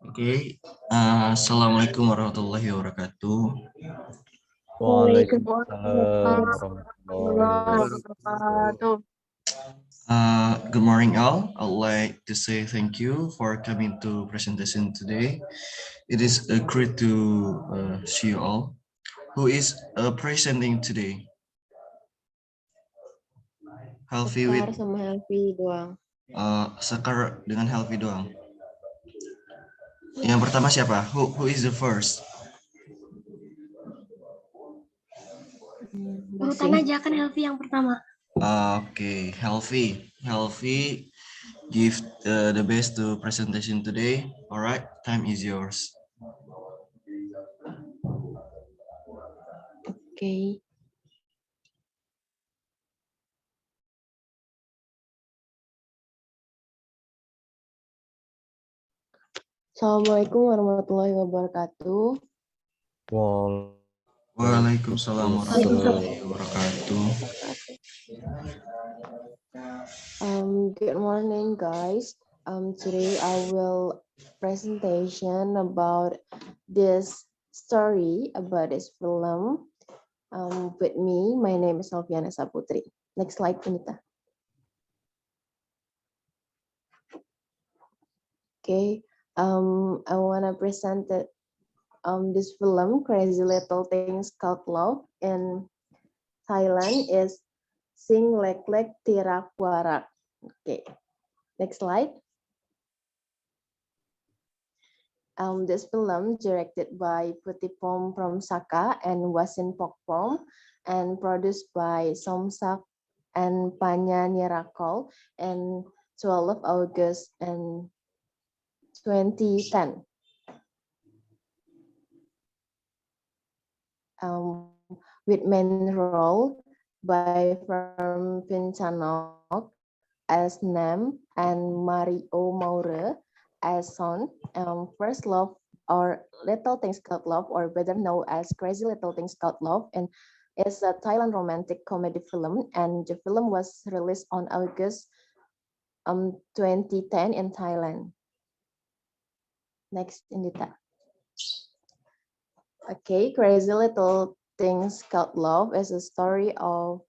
Oke, Assalamualaikum warahmatullahi wabarakatuh. Waalaikumsalam warahmatullahi wabarakatuh. Good morning, all. I would like to say thank you for coming to presentation today. It is great to see you all. Who is presenting today? Helvi with Sekar sama Helvi doang. Sekar dengan Helvi doang. Yang pertama siapa? Who is the first? Urutan aja kan Helvi yang pertama. Okay, Helvi, give the best to presentation today. All right, time is yours. Okay. Assalamualaikum warahmatullahi wabarakatuh. Waalaikumsalam warahmatullahi wabarakatuh. Good morning, guys. Today I will presentation about this story about this film. With me, my name is Alfiana Saputri. Next slide, Punita. Okay. I wanna present that this film, Crazy Little Things Called Love, in Thailand is Sing Lek Lek Tirak Warak. Okay, next slide. This film directed by Putipom Promsaka and Wasin Pokpom and produced by Somsak and Panya Nirakol and 12 August and 2010. With main role by Ferm Pinchanok as Nam and Mario Maure as Son. First Love or Little Things Called Love, or better known as Crazy Little Things Called Love, and is a Thailand romantic comedy film, and the film was released on August 2010 in Thailand. Next, Indita. Okay, Crazy Little Things Called Love is a story of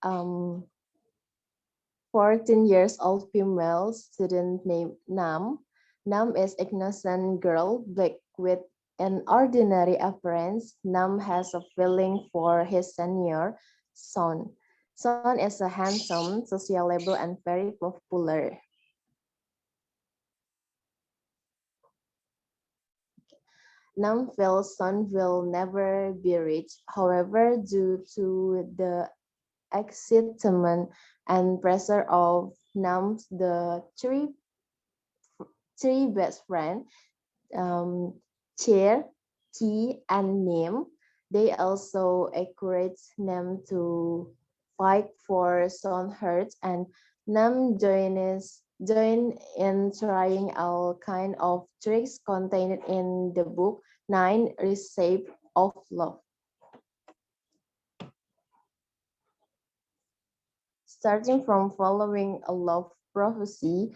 14 years old female student named Nam. Nam is innocent girl, black with an ordinary appearance. Nam has a feeling for his senior, Son. Son is a handsome, sociable, and very popular. Nam feels Son will never be rich. However, due to the excitement and pressure of Nam's the three best friends, Chair, T, and Nim, they also encourage Nam to fight for Son Hurt, and Nam join in trying all kind of tricks contained in the book 9 Recipes of Love. Starting from following a love prophecy,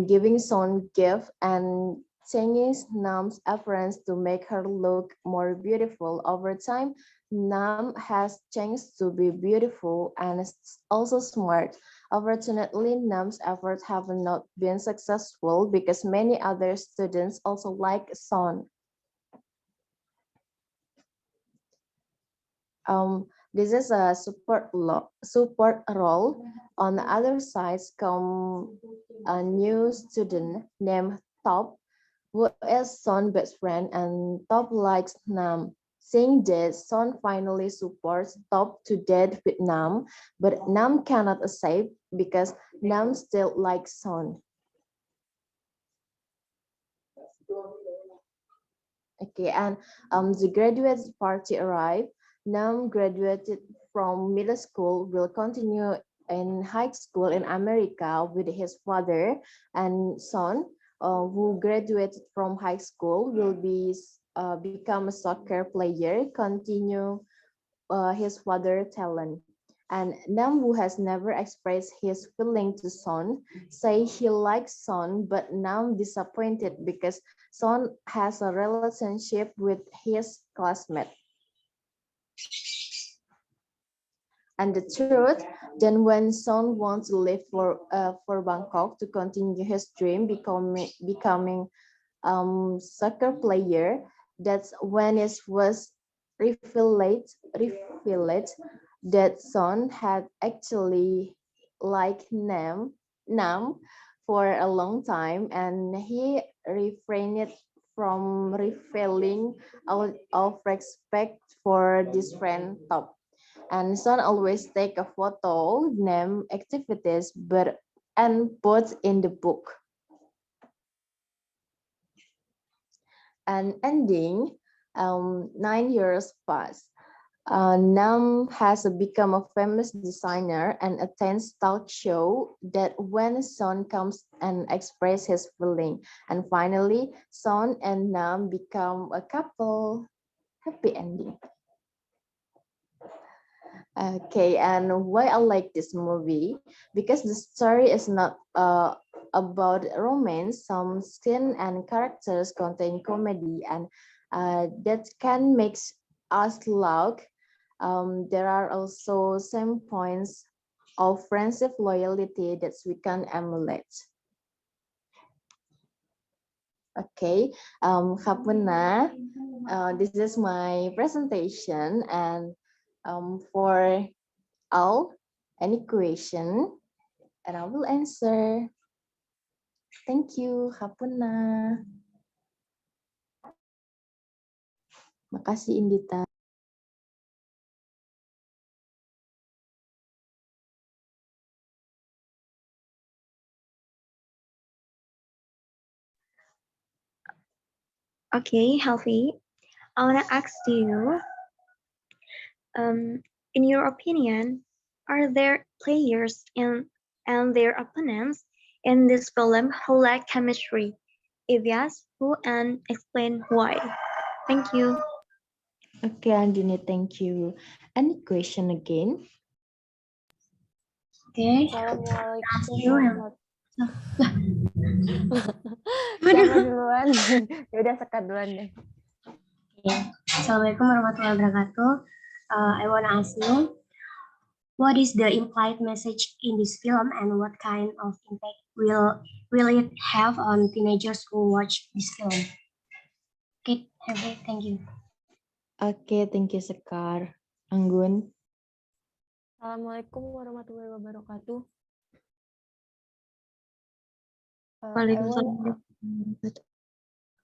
giving Son gift and changing Nam's appearance to make her look more beautiful. Over time, Nam has changed to be beautiful and also smart. Unfortunately, Nam's efforts have not been successful because many other students also like Son. This is a support role. On the other side come a new student named Top, who is Son's best friend, and Top likes Nam. Seeing this, Son finally supports Top to date with Nam, but Nam cannot accept because Nam still likes Son. Okay, and the graduate party arrived. Nam graduated from middle school, will continue in high school in America with his father, and Son, who graduated from high school, will become a soccer player, continue his father's talent. And Nam, who has never expressed his feeling to Son, say he likes Son, but Nam disappointed because Son has a relationship with his classmate. And the truth, then when Son wants to leave for Bangkok to continue his dream, becoming soccer player, that's when it was revealed that Son had actually liked Nam for a long time, and he refrained from revealing out of respect for this friend Top. And Son always take a photo, name activities, but and put in the book. And ending, 9 years pass. Nam has become a famous designer and attends talk show that when Son comes and express his feeling. And finally, Son and Nam become a couple. Happy ending. Okay, and why I like this movie? Because the story is not about romance. Some scene and characters contain comedy, and that can make us laugh. There are also some points of friendship loyalty that we can emulate. Okay, Kapuna, this is my presentation, and for all any question, and I will answer. Thank you, Kapuna. Makasih, Indita. Okay, Helvi, I want to ask you, in your opinion, are there players and their opponents in this film who lack chemistry? If yes, who, and explain why? Thank you. Okay, Andini, thank you. Any question again? Okay. Assalamualaikum You. Siapa duluan? Ya udah Sekar duluan deh. Okay. Assalamualaikum warahmatullahi wabarakatuh. I want to ask you, what is the implied message in this film, and what kind of impact will it have on teenagers who watch this film? Okay, thank you. Okay, thank you, Sekar. Anggun. Assalamualaikum warahmatullahi wabarakatuh.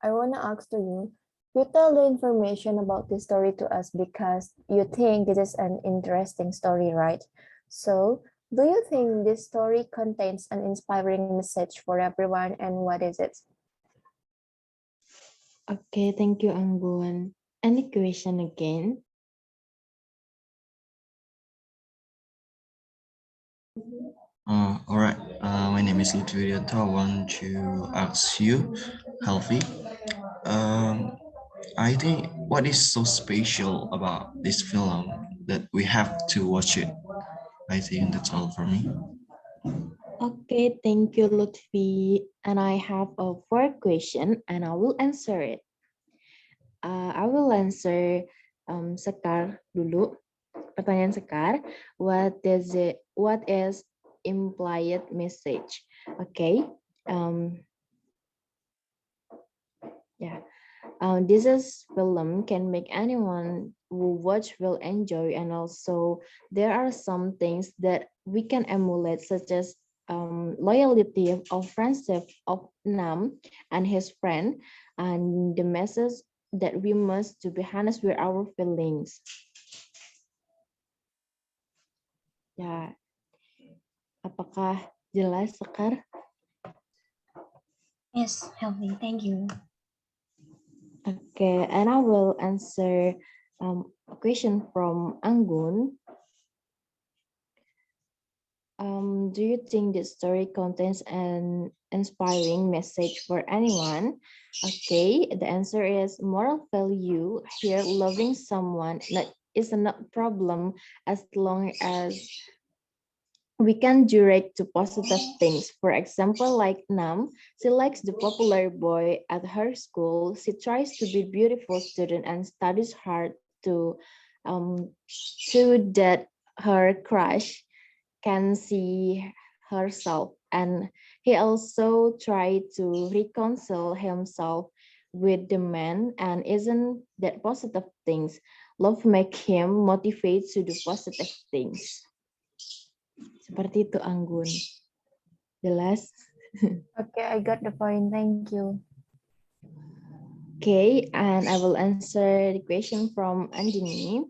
I want to ask to you, you tell the information about this story to us because you think this is an interesting story, right? So, do you think this story contains an inspiring message for everyone, and what is it? Okay, thank you, Anggun. Any question again? All right. My name is Lutfidianto. I want to ask you, Helvi. I think what is so special about this film that we have to watch it? I think that's all for me. Okay, thank you, Lutfi. And I have a fourth question, and I will answer it. I will answer Sekar dulu. Pertanyaan Sekar, what is implied message? Okay. Yeah. This is film can make anyone who watch will enjoy, and also there are some things that we can emulate, such as loyalty of friendship of Nam and his friend, and the message that we must to be honest with our feelings. Ya, apakah jelas, Sekar? Yes, Helvi, thank you. Okay, and I will answer a question from Anggun. Do you think this story contains an inspiring message for anyone? Okay, the answer is moral value here. Loving someone, not is not a problem as long as we can direct to positive things. For example, like Nam, she likes the popular boy at her school. She tries to be beautiful student and studies hard um, to that her crush can see herself. And he also tried to reconcile himself with the man, and isn't that positive things? Love make him motivate to do positive things. Seperti itu, Anggun. Jelas? Okay, I got the point. Thank you. Okay, and I will answer the question from Andini.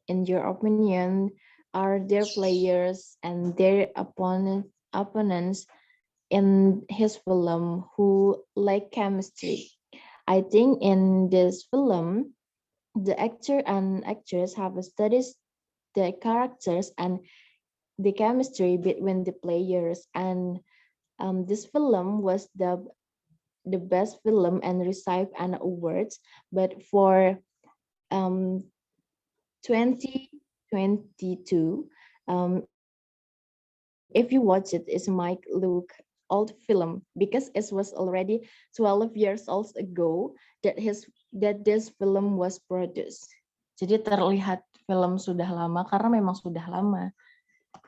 In your opinion, are there players and their opponents in his film who lack chemistry? I think in this film, the actor and actress have studied the characters and the chemistry between the players, and this film was the best film and received an awards. But for 2022, if you watch it, it might look old film because it was already 12 years old ago that this film was produced. Jadi terlihat film sudah lama karena memang sudah lama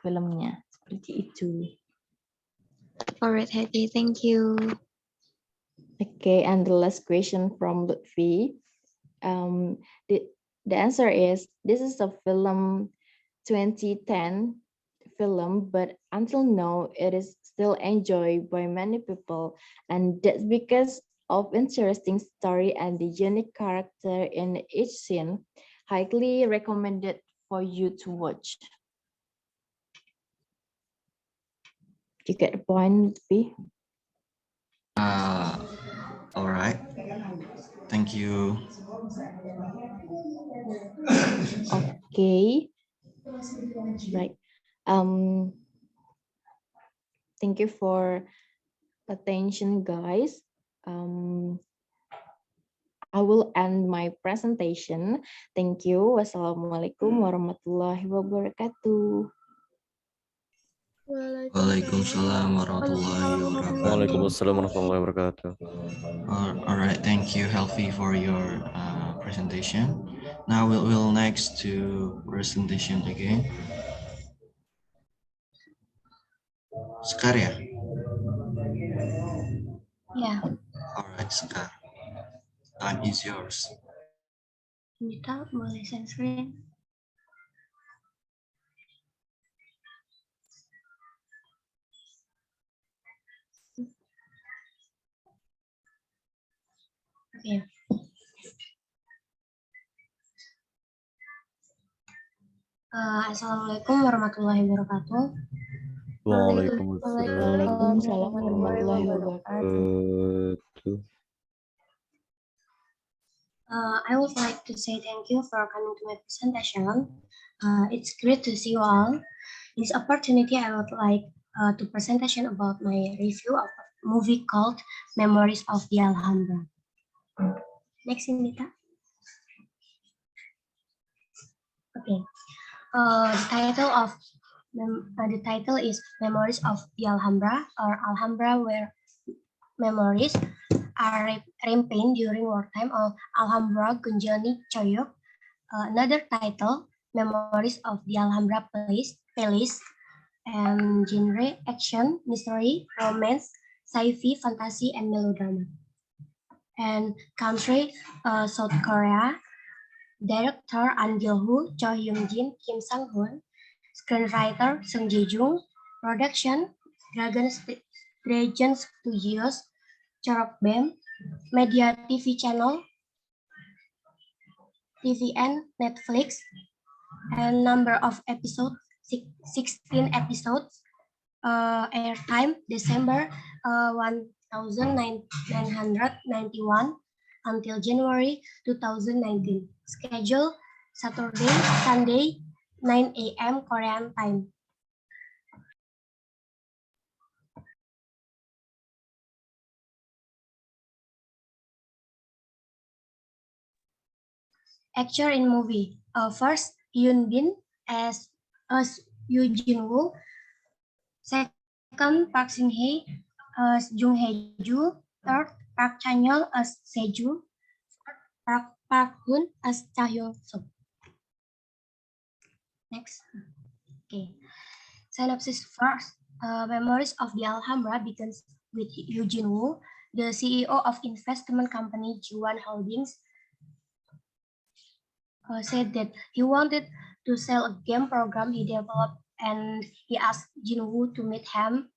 filmnya, seperti itu. Alright, Happy, thank you. Okay, and the last question from Lutfi. The answer is this is a film 2010 film, but until now it is still enjoyed by many people, and that's because of interesting story and the unique character in each scene. Highly recommended for you to watch. You get the point, Lutfi? All right. Thank you. Okay. Right. Thank you for attention, guys. I will end my presentation. Thank you. Wassalamualaikum warahmatullahi wabarakatuh. Waalaikumsalam warahmatullahi wabarakatuh. Waalaikumsalam warahmatullahi wabarakatuh. All right. Thank you, Helfi, for your presentation. Now we'll next to presentation again. Sekar ya? Yeah, All right, Sekar. Time is yours. Nita, boleh share screen? Okay. Assalamualaikum warahmatullahi wabarakatuh. Waalaikumsalam Waalaikumsalam warahmatullahi wabarakatuh. I would like to say thank you for coming to my presentation. It's great to see you all. In this opportunity, I would like to presentation about my review of a movie called Memories of the Alhambra. Next, Nita. Okay. The title is Memories of the Alhambra, or Alhambra, where memories are rampant during wartime, or Alhambra Gunjani Coyok. Another title, Memories of the Alhambra Palace, and genre action, mystery, romance, sci-fi, fantasy, and melodrama. And country, South Korea. Director An Gil-woo, Cho Hyun-jin, Kim Sang-hoon. Screenwriter Sung Ji-jung. Production Dragon Studios, Chorok Bam. Media TV channel TVN, Netflix. And number of episodes 16 episodes. Airtime December 1991 until January 2019. Schedule Saturday, Sunday, 9 a.m. Korean time. actor in movie. First, Yoon Bin as Yoo Jin Woo. Second, Park Shin Hye as Jung Hae Joo. Third, Park Chan Yeol as Seju. Park Hoon as Cha Hyun Suk. Next. Okay. Synopsis first. Memories of the Alhambra begins with Yoo Jin Woo, the CEO of investment company G1 Holdings, said that he wanted to sell a game program he developed, and he asked Jin Woo to meet him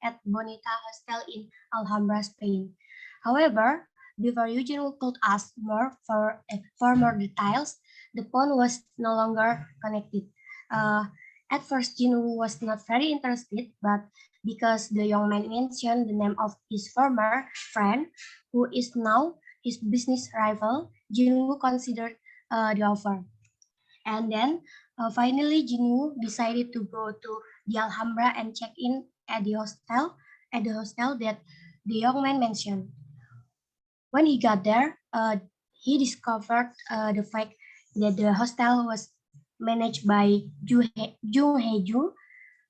at Bonita Hostel in Alhambra, Spain. However, before Yoo Jin Woo could ask for more details, the phone was no longer connected. At first, Jin Woo was not very interested, but because the young man mentioned the name of his former friend, who is now his business rival, Jin Woo considered the offer. And then finally, Jin Woo decided to go to the Alhambra and check in at the hostel that the young man mentioned. When he got there, he discovered the fact that the hostel was managed by Jung Hae Joo,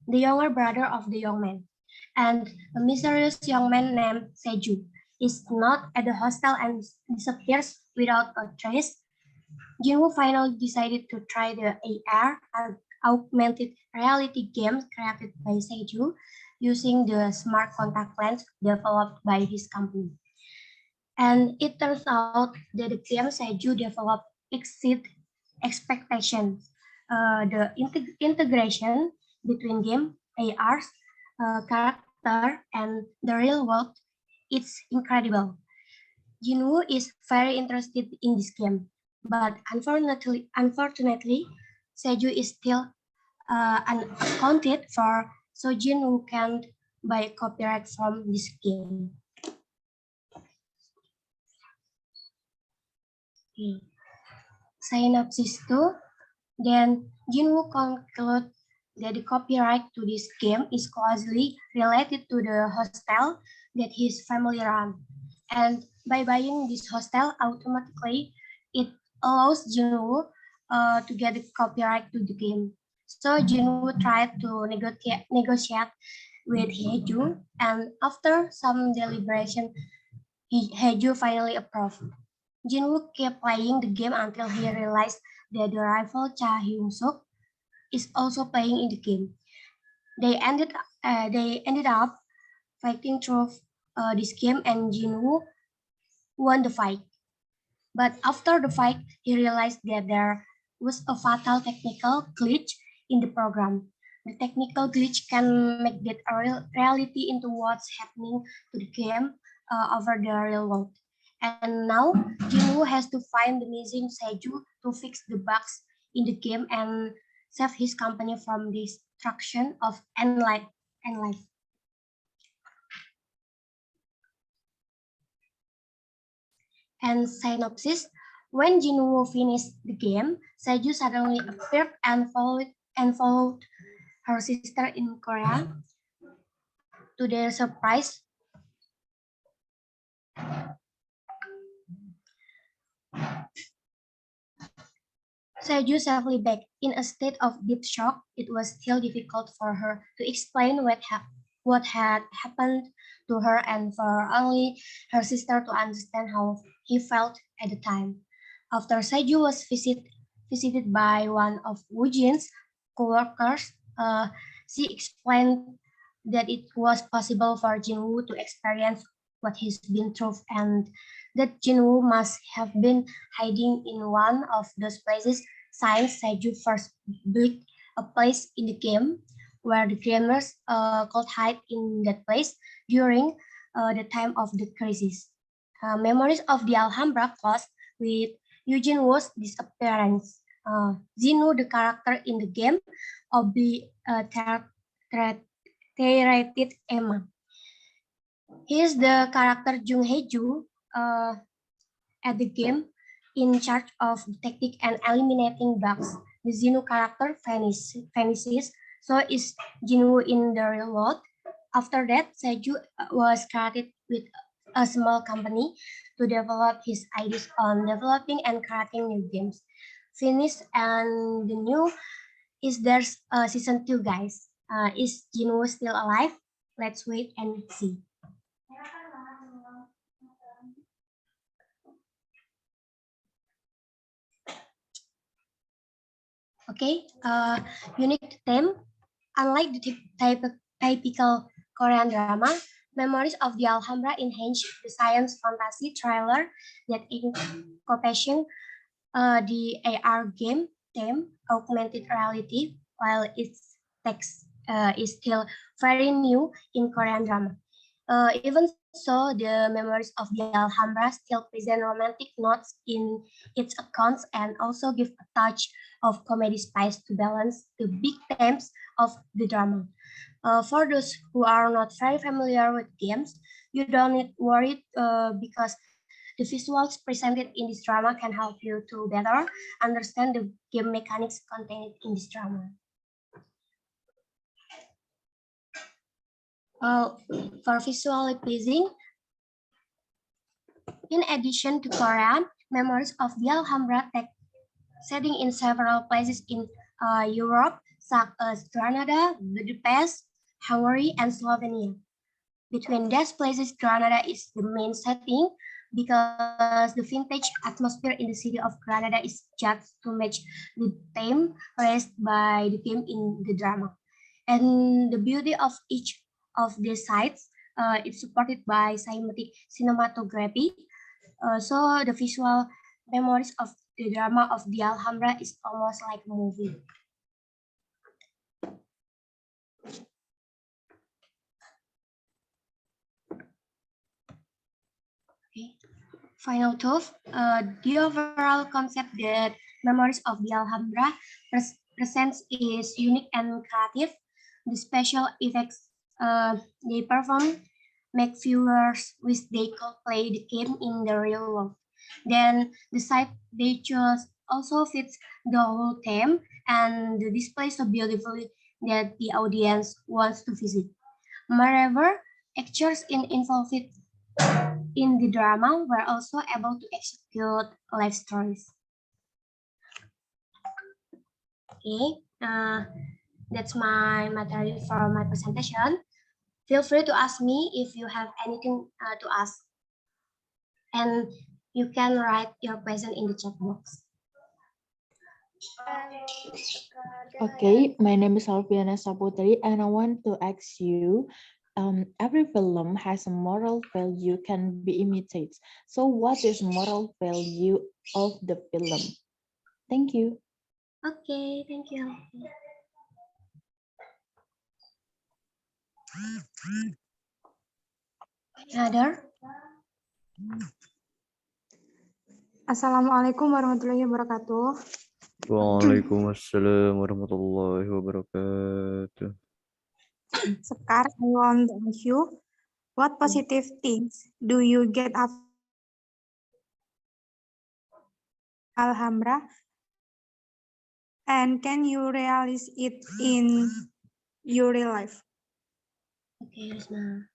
the younger brother of the young man, and a mysterious young man named Seju is not at the hostel and disappears without a trace. Jinwoo finally decided to try the AR, augmented reality game created by Seju, using the smart contact lens developed by his company. And it turns out that the game Seju developed exceed expectations. The integration between game, ARs, character, and the real world, it's incredible. Jinwoo is very interested in this game, but unfortunately, Seju is still unaccounted for, so Jinwoo can't buy copyright from this game. Okay. Synopsis 2. Then Jinwoo concludes that the copyright to this game is closely related to the hostel that his family run. And by buying this hostel, automatically it allows Jinwoo to get the copyright to the game. So Jinwoo tried to negotiate with Haeju, and after some deliberation, Haeju finally approved. Jinwoo kept playing the game until he realized that the rival Cha Hyun Suk is also playing in the game. They ended up fighting through this game, and Jinwoo won the fight. But after the fight, he realized that there was a fatal technical glitch in the program. The technical glitch can make that reality into what's happening to the game over the real world. And now Jinwoo has to find the missing Seju to fix the bugs in the game and save his company from the destruction of N-Life. And synopsis: when Jinwoo finished the game, Seju suddenly appeared and followed her sister in Korea. To their surprise, Seju safely back. In a state of deep shock, it was still difficult for her to explain what had happened to her and for only her sister to understand how he felt at the time. After Seju was visited by one of Woo Jin's co-workers, she explained that it was possible for Jinwoo to experience what he's been through and that Jinwoo must have been hiding in one of those places since Seju first built a place in the game where the gamers could hide in that place during the time of the crisis. Memories of the Alhambra closed with Eugene Woo's disappearance. Zeno, the character in the game, obliterated Emma. He is the character Jung Hae Joo at the game, in charge of detecting and eliminating bugs. The Zeno character vanishes, so is Jinwoo in the real world. After that, Seju was created with a small company to develop his ideas on developing and creating new games. finished, and the new is there's season 2, guys. Is Jinwoo still alive? Let's wait and see. Okay, unique theme. Unlike the typical Korean drama, Memories of the Alhambra enhance the science fantasy thriller that encompassing the AR game theme, augmented reality, while its text is still very new in Korean drama. Even so, the Memories of the Alhambra still present romantic notes in its accounts and also give a touch of comedy spice to balance the big themes of the drama. For those who are not very familiar with games, you don't need worry because the visuals presented in this drama can help you to better understand the game mechanics contained in this drama. For visually pleasing, in addition to Korea, Memories of the Alhambra take setting in several places in Europe, such as Granada, Budapest, Hungary, and Slovenia. Between these places, Granada is the main setting because the vintage atmosphere in the city of Granada is judged to match the theme raised by the theme in the drama. And the beauty of each of these sites is supported by cinematography. So the visual memories of the drama of the Alhambra is almost like a movie. Okay. Final thought, the overall concept that Memories of the Alhambra presents is unique and creative. The special effects they perform make viewers wish they could play the game in the real world. Then the site they chose also fits the whole theme and the display so beautifully that the audience wants to visit. Moreover, actors involved in the drama were also able to execute life stories. Okay, that's my material for my presentation. Feel free to ask me if you have anything to ask. And you can write your question in the chat box. Okay, my name is Alfiana Saputri, and I want to ask you, every film has a moral value can be imitated. So what is moral value of the film? Thank you. Okay, thank you. Another? Assalamualaikum warahmatullahi wabarakatuh. Waalaikumsalam warahmatullahi wabarakatuh. Sekar, I want to ask you, what positive things do you get after Alhambra? And can you realize it in your real life? Okay, Risma.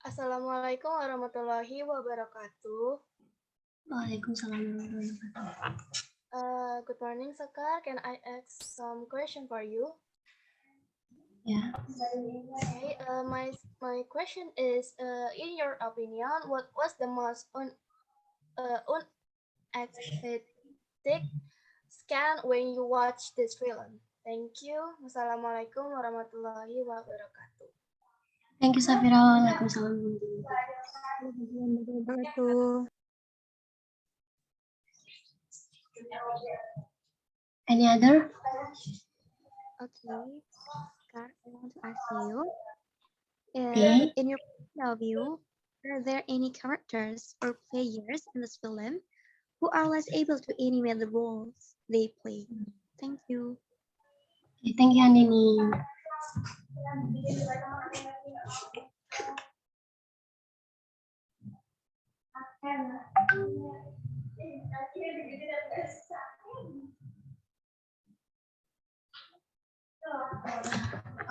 Assalamualaikum warahmatullahi wabarakatuh. Waalaikumsalam warahmatullahi wabarakatuh. Good morning, Sekar. Can I ask some question for you? Yeah. Okay. My question is, in your opinion, what was the most unexpected scan when you watch this film? Thank you. Wassalamualaikum warahmatullahi wabarakatuh. Thank you, Safira. Waalaikumsalam. Any other? Okay, Scar, I want to ask you, Okay. in your point of view, are there any characters or players in this film who are less able to animate the roles they play? Thank you. Okay, thank you, Andini.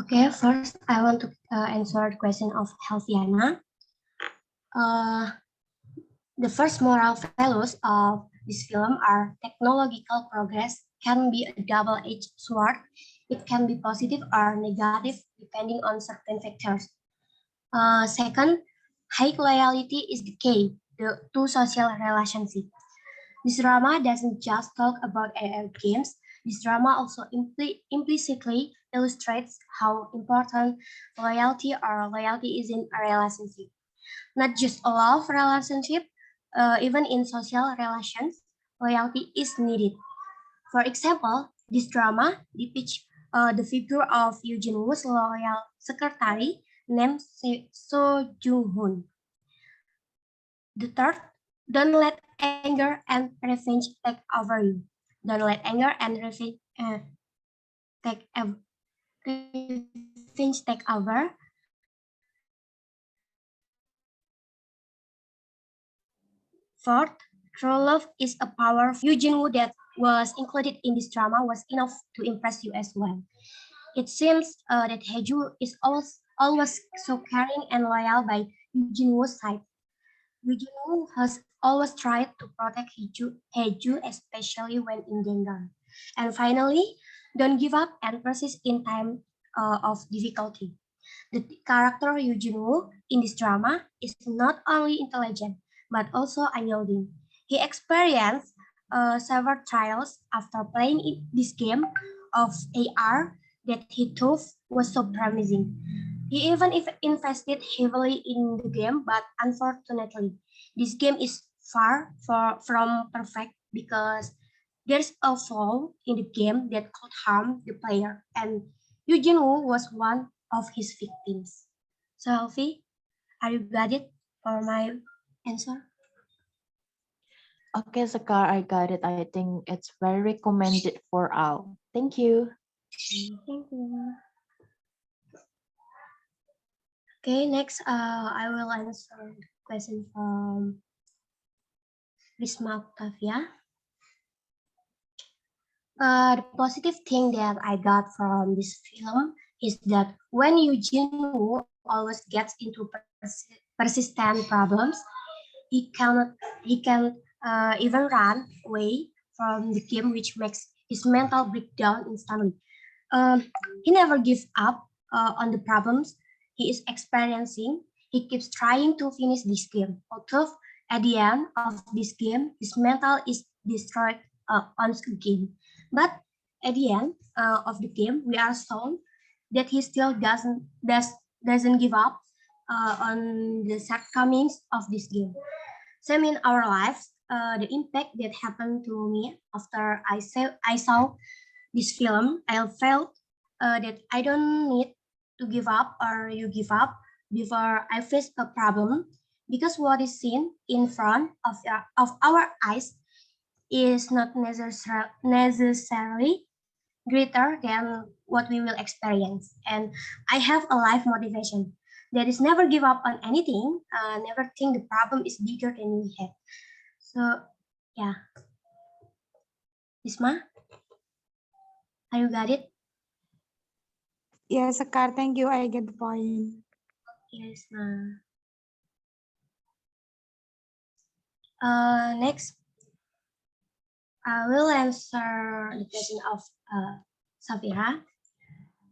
Okay, first I want to answer the question of Helviana. Uh, the first moral values of this film are technological progress can be a double-edged sword. It can be positive or negative depending on certain factors. Second, high loyalty is the key to social relationship. This drama doesn't just talk about AR games. This drama also implicitly illustrates how important loyalty is in a relationship. Not just a love relationship, even in social relations, loyalty is needed. For example, this drama depicts the figure of Eugene Woo's loyal secretary named So Jung Hoon. The third, don't let anger and revenge take over you. Don't let anger and take revenge take over. Fourth, true love is a power. Eugene Woo that was included in this drama was enough to impress you as well. It seems that Heju is always so caring and loyal by Eugene Woo's side. Eugene Woo has always tried to protect Heju, especially when in danger. And finally, don't give up and persist in time of difficulty. The character Eugene Woo in this drama is not only intelligent, but also unyielding. He experienced several trials after playing this game of AR that he thought was so promising. He even invested heavily in the game, but unfortunately, this game is from perfect because there's a flaw in the game that could harm the player, and Eugene Woo was one of his victims. So, Alfie, are you got it for my answer? Okay, Sekar, I got it. I think it's very recommended for all. Thank you. Thank you. Okay, next, I will answer the question from Risma Octavia. The positive thing that I got from this film is that when Eugene Woo always gets into persistent problems, he can even run away from the game, which makes his mental breakdown instantly. He never gives up on the problems he is experiencing. He keeps trying to finish this game. Although at the end of this game, his mental is destroyed once again. But at the end of the game, we are shown that he still doesn't give up on the shortcomings of this game. Same in our lives, the impact that happened to me after I saw this film, I felt that I don't need to give up or you give up before I face a problem, because what is seen in front of our eyes is not necessarily greater than what we will experience. And I have a life motivation that is never give up on anything, never think the problem is bigger than we have. So yeah, Isma, are you got it? Yes, Sekar, thank you. I get the point. Yes, next, I will answer the question of Safira,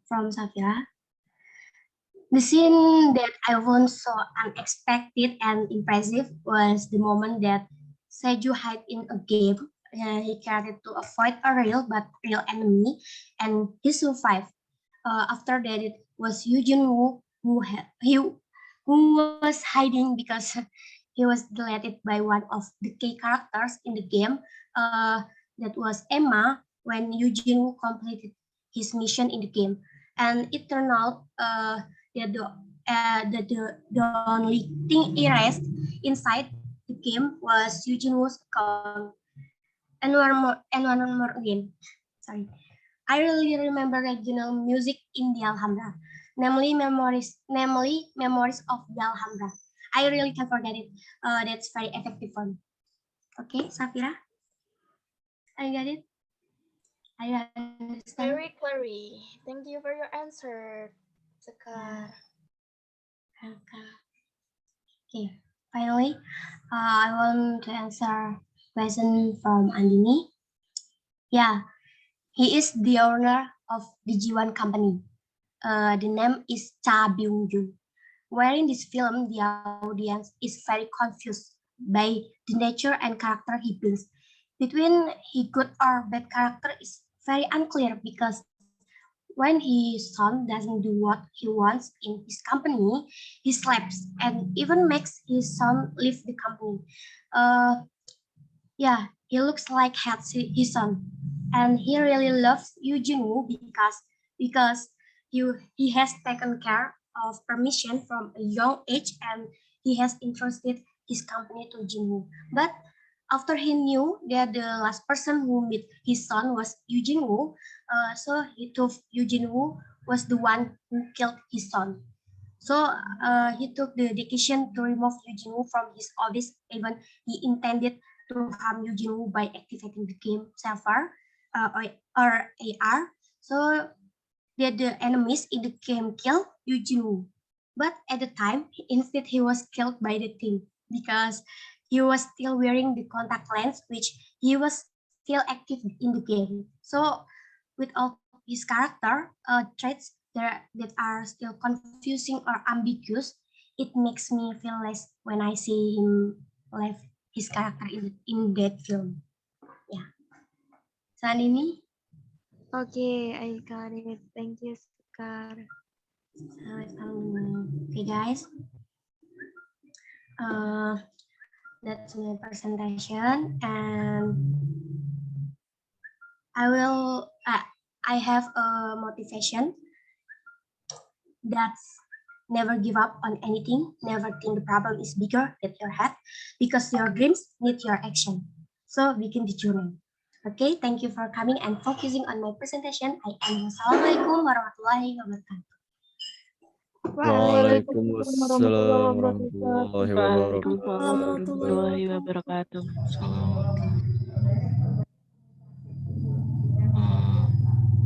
from Safira. The scene that I found so unexpected and impressive was the moment that Seju hid in a cave. He tried to avoid a real enemy, and he survived. After that, it was Eugene Woo who was hiding because he was deleted by one of the key characters in the game. That was Emma when Eugene Woo completed his mission in the game, and it turned out that the only thing erased inside the game was Eugene Woo's account. And one more again. Sorry. I really remember regional music in the Alhambra, namely memories of the Alhambra. I really can't forget it. That's very effective for me. Okay, Safira, I got it. I understand. Very clearly. Thank you for your answer, Sekar. Okay. Okay. Finally, I want to answer question from Andini. Yeah, he is the owner of the G1 company. The name is Cha Byung-jun. Where in this film, the audience is very confused by the nature and character he brings. Between he good or bad character is very unclear because when his son doesn't do what he wants in his company, he slaps and even makes his son leave the company. Uh, yeah, he looks like hates his son, and he really loves Eugene Wu because he has taken care of permission from a young age, and he has entrusted his company to Jin Woo. But after he knew that the last person who met his son was Eugene Wu, so he thought Eugene Wu was the one who killed his son. So he took the decision to remove Eugene Wu from his office, even he intended to harm Eugene Wu by activating the game server or AR. So that the enemies in the game kill Eugene Wu. But at the time, instead he was killed by the team because he was still wearing the contact lens, which he was still active in the game. So with all his character traits that are still confusing or ambiguous, it makes me feel less when I see him live his character in that film. Yeah. Sanini, Okay, I got it. Thank you, Sekar. okay guys, uh, that's my presentation, and I have a motivation that's never give up on anything, never think the problem is bigger than your head, because your dreams need your action. So begin the journey. Okay, thank you for coming and focusing on my presentation. I am. Assalamualaikum warahmatullahi wabarakatuh. Waalaikumsalam warahmatullahi wabarakatuh. Salam.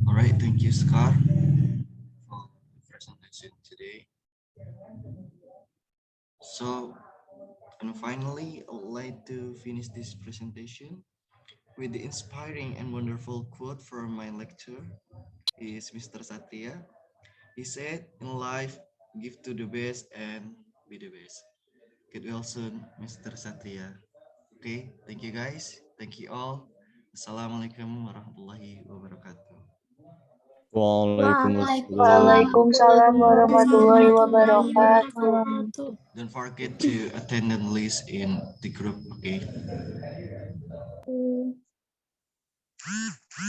All right, thank you, Scar, for the presentation today. So, and finally, I would like to finish this presentation with the inspiring and wonderful quote from my lecturer, is Mr. Satria. He said, "In life, give to the best and be the best." Get well soon, Mr. Satria. Okay, thank you guys. Thank you all. Assalamualaikum warahmatullahi wabarakatuh. Waalaikumsalam. Waalaikumsalam warahmatullahi wabarakatuh. Don't forget to attend and list in the group, okay?